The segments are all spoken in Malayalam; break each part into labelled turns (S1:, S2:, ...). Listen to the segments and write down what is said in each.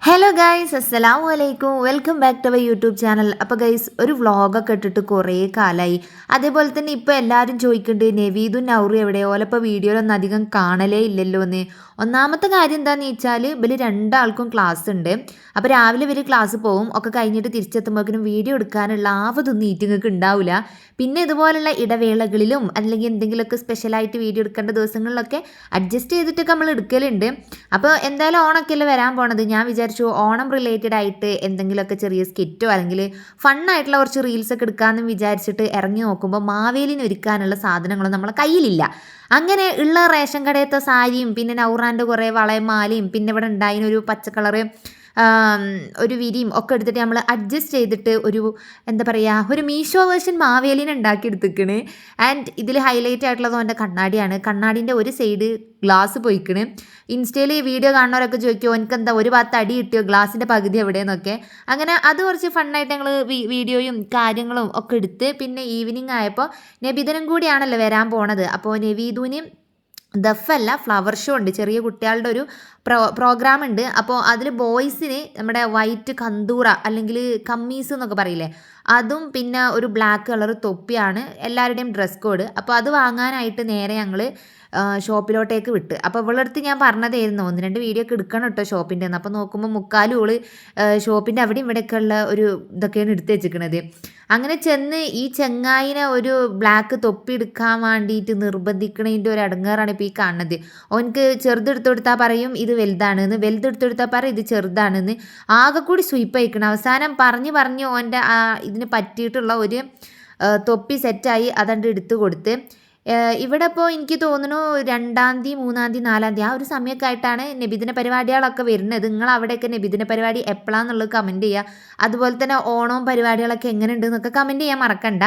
S1: ഹലോ ഗൈസ്, അസ്സലാമു അലൈക്കും. Welcome back to our YouTube channel. അപ്പോൾ ഗൈസ്, ഒരു വ്ളോഗൊക്കെ ഇട്ടിട്ട് കുറേ കാലമായി. അതേപോലെ തന്നെ ഇപ്പോൾ എല്ലാവരും ചോദിക്കുന്നുണ്ട് നവീദും നൗറും എവിടെ, ഓലപ്പോൾ വീഡിയോയിലൊന്നും അധികം കാണലേ ഇല്ലല്ലോ എന്ന്. ഒന്നാമത്തെ കാര്യം എന്താണെന്ന് വെച്ചാൽ ഇവർ രണ്ടാൾക്കും ക്ലാസ് ഉണ്ട്. അപ്പോൾ രാവിലെ ഇവർ ക്ലാസ് പോകും, ഒക്കെ കഴിഞ്ഞിട്ട് തിരിച്ചെത്തുമ്പോഴേക്കും വീഡിയോ എടുക്കാനുള്ള ആവതൊന്നും ഈറ്റിങ്ങൾക്ക് ഉണ്ടാവില്ല. പിന്നെ ഇതുപോലുള്ള ഇടവേളകളിലും അല്ലെങ്കിൽ എന്തെങ്കിലുമൊക്കെ സ്പെഷ്യലായിട്ട് വീഡിയോ എടുക്കേണ്ട ദിവസങ്ങളിലൊക്കെ അഡ്ജസ്റ്റ് ചെയ്തിട്ടൊക്കെ നമ്മൾ എടുക്കലുണ്ട്. അപ്പോൾ എന്തായാലും ഓണമൊക്കെ അല്ലേ വരാൻ പോണത്. ഞാൻ വിചാരിച്ചു ഓണം റിലേറ്റഡ് ആയിട്ട് എന്തെങ്കിലുമൊക്കെ ചെറിയ സ്കിറ്റോ അല്ലെങ്കിൽ ഫണ്ണായിട്ടുള്ള കുറച്ച് റീൽസൊക്കെ എടുക്കാമെന്ന് വിചാരിച്ചിട്ട് ഇറങ്ങി നോക്കുമ്പോൾ മാവേലിന് ഒരുക്കാനുള്ള സാധനങ്ങളൊന്നും നമ്മളെ കയ്യിലില്ല. അങ്ങനെ ഉള്ള റേഷൻ കടയത്തെ സാരിയും പിന്നെ നൗറാൻ്റെ കുറേ വളയും മാലയും പിന്നെ ഇവിടെ ഉണ്ടായിരുന്നൊരു പച്ചക്കളറ് ഒരു വിരിയും ഒക്കെ എടുത്തിട്ട് നമ്മൾ അഡ്ജസ്റ്റ് ചെയ്തിട്ട് ഒരു എന്താ പറയുക, ഒരു മീഷോ വേർഷൻ മാവേലിനെ ഉണ്ടാക്കിയെടുത്തിക്കണ്. ആൻഡ് ഇതിൽ ഹൈലൈറ്റ് ആയിട്ടുള്ളത് അവൻ്റെ കണ്ണാടിയാണ്. കണ്ണാടിൻ്റെ ഒരു സൈഡ് ഗ്ലാസ് പോയിക്കണ്. ഇൻസ്റ്റയിൽ വീഡിയോ കാണുന്നവരൊക്കെ ചോദിക്കുമോ എനിക്ക് എന്താ ഒരു ഭാഗത്ത് അടി കിട്ടിയോ, ഗ്ലാസിൻ്റെ പകുതി എവിടെയെന്നൊക്കെ. അങ്ങനെ അത് കുറച്ച് ഫണ്ണായിട്ട് ഞങ്ങൾ വീഡിയോയും കാര്യങ്ങളും ഒക്കെ എടുത്ത് പിന്നെ ഈവനിങ് ആയപ്പോൾ നബിദിനം കൂടിയാണല്ലോ വരാൻ പോണത്. അപ്പോൾ നവീദുവിന് ദഫല്ല ഫ്ലവർ ഷോ ഉണ്ട്, ചെറിയ കുട്ടികളുടെ ഒരു പ്രോഗ്രാം ഉണ്ട്. അപ്പോൾ അതിൽ ബോയ്സിന് നമ്മുടെ വൈറ്റ് കന്തൂറ അല്ലെങ്കിൽ കമ്മീസ് എന്നൊക്കെ പറയില്ലേ, അതും പിന്നെ ഒരു ബ്ലാക്ക് കളർ തൊപ്പിയാണ് എല്ലാവരുടെയും ഡ്രസ് കോഡ്. അപ്പോൾ അത് വാങ്ങാനായിട്ട് നേരെ ഞങ്ങൾ ഷോപ്പിലോട്ടേക്ക് വിട്ട്. അപ്പോൾ ഇവളടുത്ത് ഞാൻ പറഞ്ഞതായിരുന്നു 1-2 വീഡിയോ ഒക്കെ എടുക്കണം കേട്ടോ ഷോപ്പിൻ്റെ എന്ന്. അപ്പോൾ നോക്കുമ്പോൾ മുക്കാലും ഓള് ഷോപ്പിൻ്റെ അവിടെയും ഇവിടെയൊക്കെ ഉള്ള ഒരു ഇതൊക്കെയാണ് എടുത്ത് വെച്ചിരിക്കണത്. അങ്ങനെ ചെന്ന് ഈ ചെങ്ങായിനെ ഒരു ബ്ലാക്ക് തൊപ്പി എടുക്കാൻ വേണ്ടിയിട്ട് നിർബന്ധിക്കണതിൻ്റെ ഒരു അടങ്ങാറാണ് ഇപ്പോൾ ഈ കാണുന്നത്. ഓനക്ക് ചെറുതെടുത്ത് കൊടുത്താൽ പറയും ഇത് വലുതാണെന്ന്, വലുതെടുത്ത് കൊടുത്താൽ പറയും ഇത് ചെറുതാണെന്ന്. ആകെ കൂടി സ്വീപ്പ് അയക്കണം. അവസാനം പറഞ്ഞ് ഓൻ്റെ ഇതിന് പറ്റിയിട്ടുള്ള ഒരു തൊപ്പി സെറ്റായി അതണ്ട് എടുത്ത് കൊടുത്ത്. ഇവിടെ ഇപ്പോൾ എനിക്ക് തോന്നുന്നു 2-ാം തീയതി 3-ാം തീയതി 4-ാം തീയതി ആ ഒരു സമയമൊക്കെ ആയിട്ടാണ് നബിദിന പരിപാടികളൊക്കെ വരുന്നത്. നിങ്ങൾ അവിടെയൊക്കെ നബിദിന പരിപാടി എപ്പോഴാണെന്നുള്ളത് കമൻറ്റ് ചെയ്യുക. അതുപോലെ തന്നെ ഓണവും പരിപാടികളൊക്കെ എങ്ങനെയുണ്ട് എന്നൊക്കെ കമൻറ്റ് ചെയ്യാൻ മറക്കണ്ട.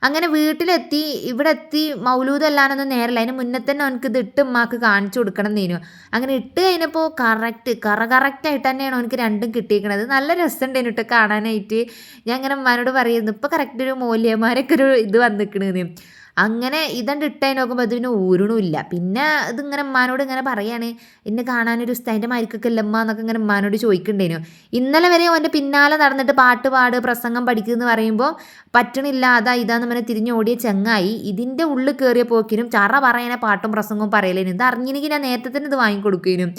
S1: അങ്ങനെ വീട്ടിലെത്തി, ഇവിടെ എത്തി മൗലൂദല്ലാനൊന്നും നേരല്ല. അതിന് മുന്നേ തന്നെ അവനക്ക് ഇത് ഇട്ട് ഉമ്മാക്ക് കാണിച്ചു കൊടുക്കണം എന്നേനു. അങ്ങനെ ഇട്ട് കഴിഞ്ഞപ്പോൾ കറക്റ്റായിട്ട് തന്നെയാണ് അവനക്ക് രണ്ടും കിട്ടിയിരിക്കണത്. നല്ല രസമുണ്ടായിരുന്നു കേട്ടോ കാണാനായിട്ട്. ഞാൻ അങ്ങനെ ഉമ്മാനോട് പറയുന്നു ഇപ്പോൾ കറക്റ്റ് ഒരു മൂല്യന്മാരൊക്കെ ഒരു ഇത് വന്നിക്കണെന്ന്. അങ്ങനെ ഇതണ്ട് ഇട്ടായി നോക്കുമ്പോൾ അതിന് ഊരണമില്ല. പിന്നെ ഇതിങ്ങനെ ഉമ്മാനോട് ഇങ്ങനെ പറയാണ് എന്നെ കാണാനൊരു ഉസ്താദിൻ്റെ മാരിക്കൊക്കെ അല്ല ഉമ്മ എന്നൊക്കെ ഇങ്ങനെ ഉമ്മാനോട് ചോദിക്കണ്ടേനു. ഇന്നലെ വരെ അവൻ്റെ പിന്നാലെ നടന്നിട്ട് പാട്ട് പാട് പ്രസംഗം പഠിക്കുമെന്ന് പറയുമ്പോൾ പറ്റണില്ല, അതാ ഇതാന്ന് പറഞ്ഞ് തിരിഞ്ഞോടിയ ചെങ്ങായി ഇതിൻ്റെ ഉള്ളിൽ കയറിയ പോക്കിനും ചറ പറയണ പാട്ടും പ്രസംഗവും പറയലേനും. ഇത് അറിഞ്ഞില്ലെങ്കിൽ ഞാൻ നേരത്തെ തന്നെ ഇത് വാങ്ങിക്കൊടുക്കേനും.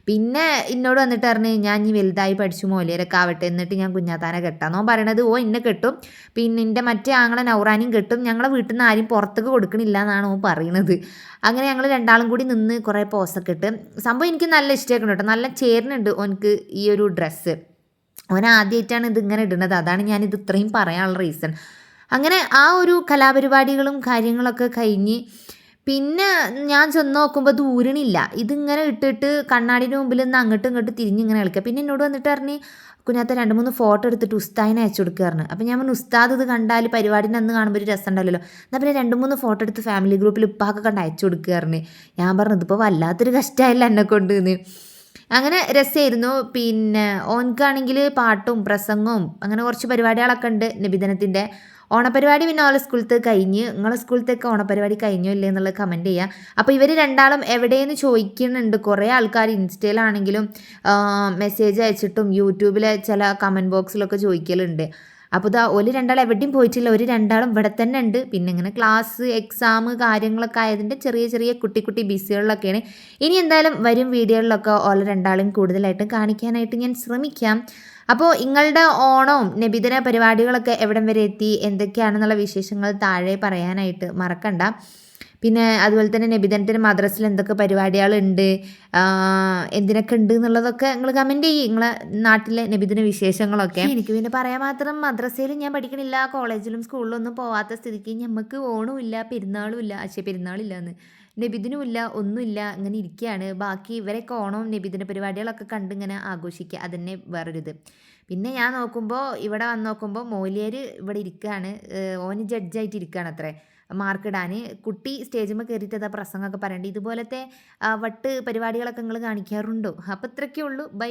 S1: പിന്നെ എന്നോട് വന്നിട്ട് പറഞ്ഞ് ഞാൻ ഇനി വലുതായി പഠിച്ചു മോലിയരൊക്കെ ആവട്ടെ എന്നിട്ട് ഞാൻ കുഞ്ഞാത്താനെ കെട്ടാന്നോ പറയണത്. ഓ എന്നെ കെട്ടും, പിന്നെ എൻ്റെ മറ്റേ ആങ്ങളെ നൗറാനിയും കെട്ടും, ഞങ്ങളെ വീട്ടിൽ നിന്ന് ആരും പുറത്തേക്ക് കൊടുക്കണില്ല എന്നാണ് ഓ പറയണത്. അങ്ങനെ ഞങ്ങൾ രണ്ടാളും കൂടി നിന്ന് കുറേ പോസൊക്കെ ഇട്ട് സംഭവം എനിക്ക് നല്ല ഇഷ്ടമാക്കണം കേട്ടോ. നല്ല ചേരുന്നുണ്ട് ഓനക്ക് ഈ ഒരു ഡ്രസ്സ്. ഓൻ ആദ്യമായിട്ടാണ് ഇതിങ്ങനെ ഇടുന്നത്, അതാണ് ഞാനിത് ഇത്രയും പറയാനുള്ള റീസൺ. അങ്ങനെ ആ ഒരു കലാപരിപാടികളും കാര്യങ്ങളൊക്കെ കഴിഞ്ഞ് പിന്നെ ഞാൻ ചെന്ന് നോക്കുമ്പോൾ ഇത് ഊരണില്ല. ഇതിങ്ങനെ ഇട്ടിട്ട് കണ്ണാടിൻ്റെ മുമ്പിൽ നിന്ന് അങ്ങോട്ടും ഇങ്ങോട്ടും തിരിഞ്ഞിങ്ങനെ കളിക്കുക. പിന്നെ എന്നോട് വന്നിട്ട് പറഞ്ഞ് കുഞ്ഞാത്ത 2-3 ഫോട്ടോ എടുത്തിട്ട് ഉസ്താദിനെ അയച്ചു കൊടുക്കുകയായിരുന്നു. അപ്പം ഞാൻ പറഞ്ഞു ഉസ്താദ് ഇത് കണ്ടാൽ പരിപാടിൻ്റെ അന്ന് കാണുമ്പോൾ ഒരു രസം ഉണ്ടല്ലോ, എന്നാൽ പിന്നെ 2-3 ഫോട്ടോ എടുത്ത് ഫാമിലി ഗ്രൂപ്പിൽ ഉപ്പാക്കെ കണ്ട് അയച്ചു കൊടുക്കുകയായിരുന്നു. ഞാൻ പറഞ്ഞു ഇതിപ്പോൾ വല്ലാത്തൊരു കഷ്ടമായില്ല എന്നെ കൊണ്ട് എന്ന്. അങ്ങനെ രസമായിരുന്നു. പിന്നെ ഓൻക്കാണെങ്കിൽ പാട്ടും പ്രസംഗവും അങ്ങനെ കുറച്ച് പരിപാടികളൊക്കെ ഉണ്ട് നബിദിനത്തിൻ്റെ. ഓണപ്പരിപാടി പിന്നെ ഓലെ സ്കൂളത്തെ കഴിഞ്ഞ്, നിങ്ങളെ സ്കൂളത്തേക്ക് ഓണപ്പരിപാടി കഴിഞ്ഞോ ഇല്ലേ എന്നുള്ളത് കമൻറ്റ് ചെയ്യുക. അപ്പോൾ ഇവർ രണ്ടാളും എവിടെയെന്ന് ചോദിക്കുന്നുണ്ട്. കുറേ ആൾക്കാർ ഇൻസ്റ്റയിലാണെങ്കിലും മെസ്സേജ് അയച്ചിട്ടും യൂട്യൂബിലെ ചില കമൻറ്റ് ബോക്സിലൊക്കെ ചോദിക്കലുണ്ട്. അപ്പോൾ ഇതാ ഒരു രണ്ടാളും എവിടെയും പോയിട്ടില്ല, ഒരു രണ്ടാളും ഇവിടെ തന്നെ ഉണ്ട്. പിന്നെ ഇങ്ങനെ ക്ലാസ് എക്സാം കാര്യങ്ങളൊക്കെ ആയതിൻ്റെ ചെറിയ കുട്ടി ബിസികളിലൊക്കെയാണ്. ഇനി എന്തായാലും വരും വീഡിയോകളിലൊക്കെ ഓല രണ്ടാളും കൂടുതലായിട്ടും കാണിക്കാനായിട്ട് ഞാൻ ശ്രമിക്കാം. അപ്പോൾ നിങ്ങളുടെ ഓണവും നബിദിന പരിപാടികളൊക്കെ എവിടം വരെ എത്തി, എന്തൊക്കെയാണെന്നുള്ള വിശേഷങ്ങൾ താഴെ പറയാനായിട്ട് മറക്കണ്ട. പിന്നെ അതുപോലെ തന്നെ നബിദിനത്തിന് മദ്രസയിൽ എന്തൊക്കെ പരിപാടികളുണ്ട്, എന്തിനൊക്കെ ഉണ്ട് എന്നുള്ളതൊക്കെ നിങ്ങൾ കമൻറ്റ് ചെയ്യും, നിങ്ങളെ നാട്ടിലെ നബിദിന വിശേഷങ്ങളൊക്കെ. എനിക്ക് പിന്നെ പറയാൻ മാത്രം മദ്രസയിൽ ഞാൻ പഠിക്കണില്ല, കോളേജിലും സ്കൂളിലും ഒന്നും പോവാത്ത സ്ഥിതിക്ക് നമുക്ക് ഓണവും ഇല്ല പെരുന്നാളും ഇല്ല, പെരുന്നാളില്ല എന്ന് നബിദിനുമില്ല ഒന്നുമില്ല, ഇങ്ങനെ ഇരിക്കുകയാണ്. ബാക്കി ഇവരൊക്കെ ഓണവും നബിദിന പരിപാടികളൊക്കെ കണ്ട് ഇങ്ങനെ ആഘോഷിക്കുക, അതന്നെ വേറൊരിത്. പിന്നെ ഞാൻ നോക്കുമ്പോൾ ഇവിടെ വന്ന് നോക്കുമ്പോൾ മോലിയർ ഇവിടെ ഇരിക്കുകയാണ്, ഓന് ജഡ്ജായിട്ട് ഇരിക്കുകയാണ് അത്രേ മാർക്കിടാൻ. കുട്ടി സ്റ്റേജിൽ കയറിയിട്ട് അതാ പ്രസംഗമൊക്കെ പറയേണ്ടത്. ഇതുപോലത്തെ വട്ട് പരിപാടികളൊക്കെ നിങ്ങൾ കാണിക്കാറുണ്ടോ? അപ്പോൾ ഇത്രയൊക്കെ ഉള്ളൂ. ബൈ.